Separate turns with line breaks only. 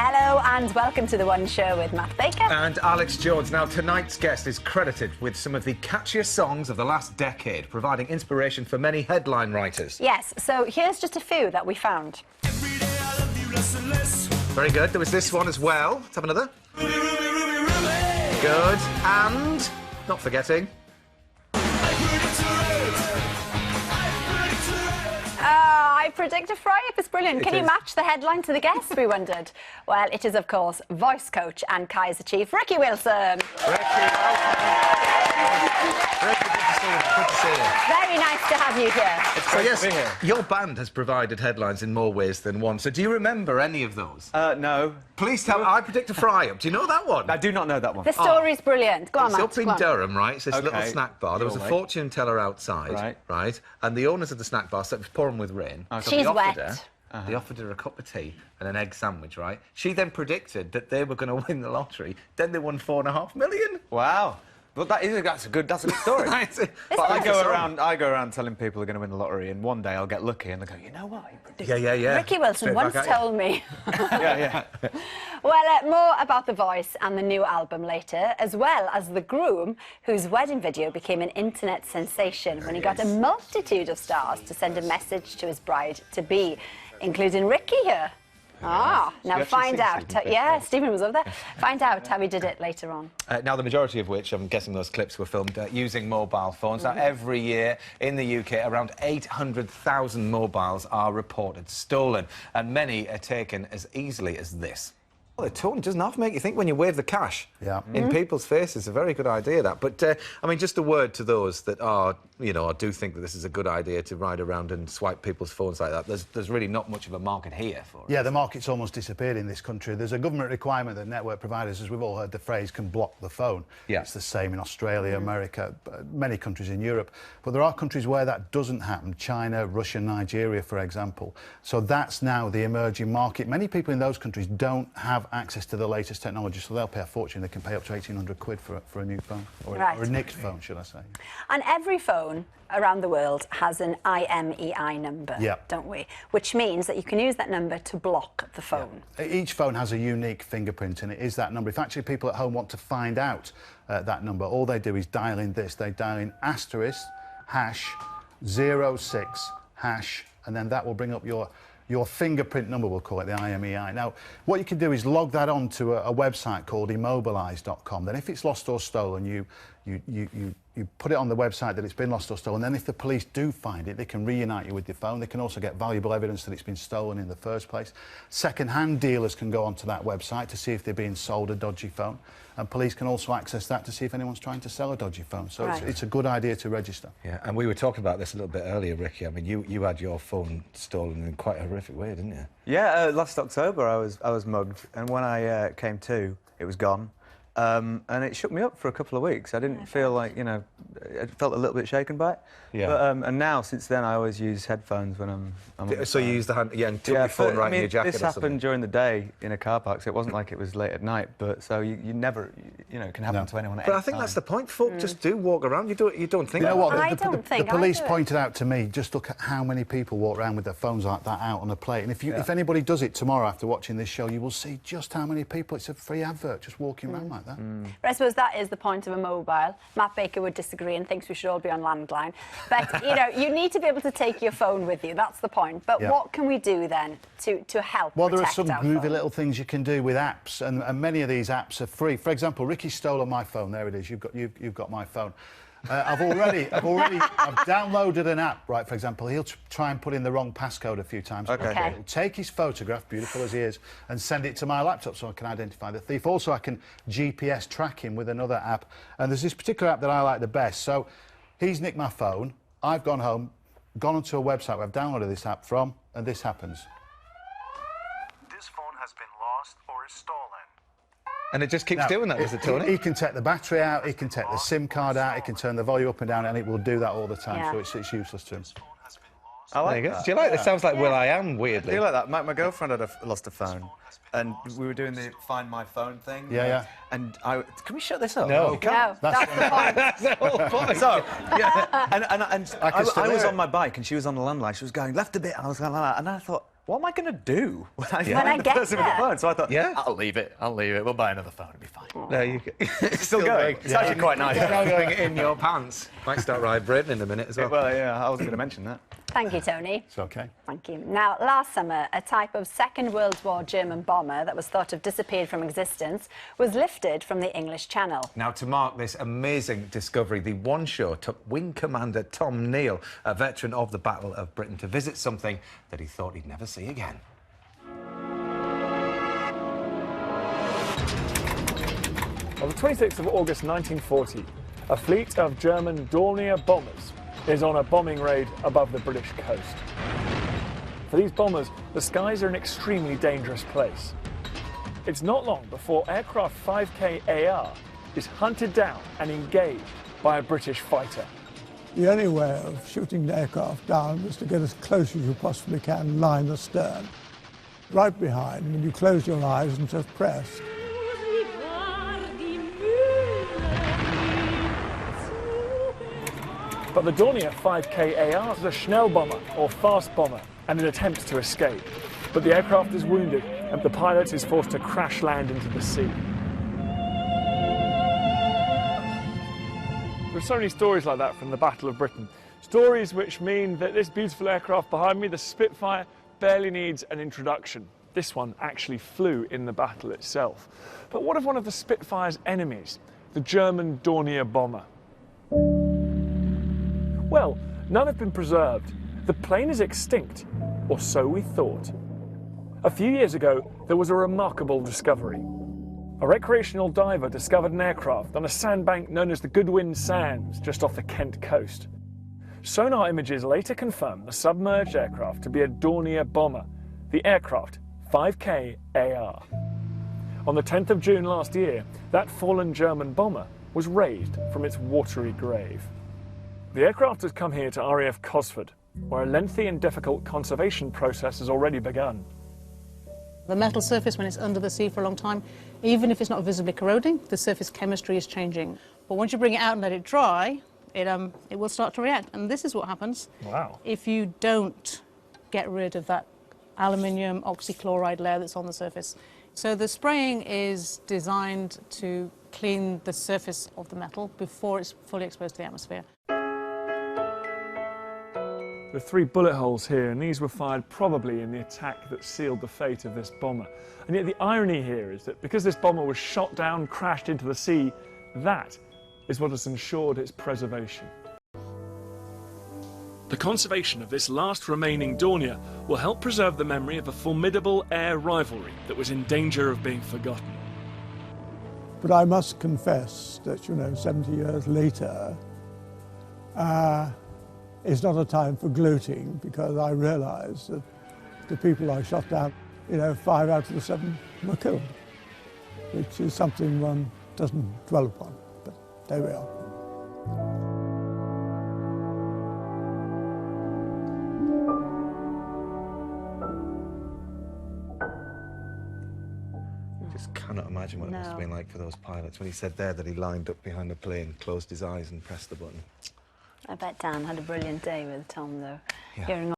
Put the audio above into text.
Hello and welcome to The One Show with Matt Baker.
And Alex Jones. Now, tonight's guest is credited with some of the catchiest songs of the last decade, providing inspiration for many headline writers.
Yes, so here's just a few that we found.
Every day I love you less and less.
Very good. There was this one as well. Let's have another.
Ruby, Ruby, Ruby, Ruby.
Good. And, not forgetting...
I predict a fry-up. It's brilliant. Can you match the headline to the guest, we wondered? Well, it is, of course, voice coach and Kaiser Chief, Ricky Wilson.
Ricky, good to see you.
Very nice to have you here.
It's great to be here. Your band has provided headlines in more ways than one, so do you remember any of those?
No.
Please tell me. I predict a fry-up. Do you know that one?
I do not know that one.
The story's brilliant. Go on,
It's
Matt.
up in
go on.
Durham, right? It's this little
Okay.
snack bar. There was a
Right.
fortune teller outside, right? And the owners of the snack bar said it was pouring with rain. So
She's
they offered
wet.
her, They offered her a cup of tea and an egg sandwich, right? She then predicted that they were going to win the lottery. Then they won $4.5 million.
Wow. Well, that's a good story. But I go around telling people they're going to win the lottery, and one day I'll get lucky, and they go, you know what? You predicted.
Yeah.
Ricky Wilson
Straight
once
back at you.
told me.
Yeah.
Well, more about The Voice and the new album later, as well as the groom, whose wedding video became an internet sensation when he got a multitude of stars to send a message to his bride-to-be, including Ricky here. Now find out. Yeah, Stephen was over there. Find out how he did it later on.
Now, the majority of which, I'm guessing those clips were filmed using mobile phones. Now, every year in the UK, around 800,000 mobiles are reported stolen, and many are taken as easily as this. Well, the tone doesn't have to make you think when you wave the cash in people's faces. A very good idea, that. But, I mean, just a word to those that are, you know, do think that this is a good idea to ride around and swipe people's phones like that. There's really not much of a market here for it.
Yeah, the market's almost disappeared in this country. There's a government requirement that network providers, as we've all heard the phrase, can block the phone.
Yeah.
It's the same in Australia, America, many countries in Europe. But there are countries where that doesn't happen. China, Russia, Nigeria, for example. So that's now the emerging market. Many people in those countries don't have access to the latest technology, so they'll pay a fortune. They can pay up to 1,800 quid for a new phone, or a nicked phone, should I say.
And every phone around the world has an IMEI number, don't we? Which means that you can use that number to block the phone.
Yeah. Each phone has a unique fingerprint, and it is that number. If actually people at home want to find out that number, all they do is dial in this. They dial in *#06#, and then that will bring up your fingerprint number, we'll call it, the IMEI. Now, what you can do is log that on to a website called immobilise.com. Then if it's lost or stolen, you put it on the website that it's been lost or stolen. Then if the police do find it, they can reunite you with your phone. They can also get valuable evidence that it's been stolen in the first place. Second-hand dealers can go onto that website to see if they're being sold a dodgy phone. And police can also access that to see if anyone's trying to sell a dodgy phone. So it's a good idea to register.
Yeah, and we were talking about this a little bit earlier, Ricky. I mean, you had your phone stolen in quite a horrific way, didn't you?
Yeah, last October I was mugged, and when I came to, it was gone. And it shook me up for a couple of weeks. I didn't feel like, you know, I felt a little bit shaken by it.
Yeah.
But, and now, since then, I always use headphones when I'm on the
So you used the hand, and took your phone right in your jacket
this
or
happened
something?
during the day in a car park, so it wasn't like it was late at night. But so you never, you know, it can happen to anyone at
But
any
I think
time.
that's the point. Folk just do walk around. You don't think.
You know what?
I
The
don't think I
police
do it.
pointed out to me, just look at how many people walk around with their phones like that out on a plate. And if anybody does it tomorrow after watching this show, you will see just how many people. It's a free advert just walking around like that.
But I suppose that is the point of a mobile. Matt Baker would disagree and thinks we should all be on landline. But, you know, you need to be able to take your phone with you. That's the point. But what can we do then to help
Well, there are
protect
some
our
groovy
phone?
little things you can do with apps, and many of these apps are free. For example, Ricky's stolen my phone. There it is. You've got my phone. I've downloaded an app, right? For example, he'll try and put in the wrong passcode a few times.
Okay.
He'll take his photograph, beautiful as he is, and send it to my laptop so I can identify the thief. Also, I can GPS track him with another app. And there's this particular app that I like the best. So he's nicked my phone. I've gone home, gone onto a website where I've downloaded this app from, and this happens.
This phone has been lost or is stolen.
And it just keeps doing that, does it, Tony?
He can take the battery out, he can take the SIM card out, he can turn the volume up and down, and it will do that all the time, so it's useless to him.
I like
There you go.
that.
Do you like that? Sounds like Will I Am, weirdly.
I do like that. My girlfriend had lost a phone, and we were doing the Find My Phone thing.
Yeah.
And can we shut this up?
No.
We can't.
No, that's the point.
That's the whole point.
So, yeah, and
I can still
I was
hear it.
on my bike and she was on the landline. She was going left a bit, and I was going like that. And I thought, what am I going to do when I
When
find
I
the
get
person with the
there.
phone? So I thought,
Yeah.
I'll leave it. We'll buy another phone. It'll be fine.
There you go.
It's still going. It's actually quite nice.
Still going in your pants. Might start Ride Britain in a minute as well.
Well, yeah, I wasn't going to mention that.
Thank you, Tony.
It's okay.
Thank you. Now, last summer, a type of Second World War German bomber that was thought to have disappeared from existence was lifted from the English Channel.
Now, to mark this amazing discovery, the One Show took Wing Commander Tom Neal, a veteran of the Battle of Britain, to visit something that he thought he'd never see again.
On the 26th of August 1940, a fleet of German Dornier bombers is on a bombing raid above the British coast. For these bombers, the skies are an extremely dangerous place. It's not long before aircraft 5K AR is hunted down and engaged by a British fighter.
The only way of shooting the aircraft down was to get as close as you possibly can, line the stern. Right behind, when you close your eyes and just press.
But the Dornier 5K AR is a Schnellbomber, or fast bomber, and it attempts to escape. But the aircraft is wounded, and the pilot is forced to crash land into the sea. There are so many stories like that from the Battle of Britain. Stories which mean that this beautiful aircraft behind me, the Spitfire, barely needs an introduction. This one actually flew in the battle itself. But what of one of the Spitfire's enemies, the German Dornier bomber? Well, none have been preserved. The plane is extinct, or so we thought. A few years ago, there was a remarkable discovery. A recreational diver discovered an aircraft on a sandbank known as the Goodwin Sands, just off the Kent coast. Sonar images later confirmed the submerged aircraft to be a Dornier bomber, the aircraft 5K AR. On the 10th of June last year, that fallen German bomber was raised from its watery grave. The aircraft has come here to RAF Cosford, where a lengthy and difficult conservation process has already begun.
The metal surface, when it's under the sea for a long time, even if it's not visibly corroding, the surface chemistry is changing. But once you bring it out and let it dry, it will start to react. And this is what happens if you don't get rid of that aluminium oxychloride layer that's on the surface. So the spraying is designed to clean the surface of the metal before it's fully exposed to the atmosphere.
There are 3 bullet holes here, and these were fired probably in the attack that sealed the fate of this bomber. And yet the irony here is that because this bomber was shot down, crashed into the sea, that is what has ensured its preservation. The conservation of this last remaining Dornier will help preserve the memory of a formidable air rivalry that was in danger of being forgotten.
But I must confess that, 70 years later, it's not a time for gloating, because I realise that the people I shot down, 5 out of the 7 were killed, which is something one doesn't dwell upon, but there we are.
Just cannot imagine what it must have been like for those pilots when he said there that he lined up behind the plane, closed his eyes and pressed the button.
I bet Dan had a brilliant day with Tom, though.
Yeah.
Hearing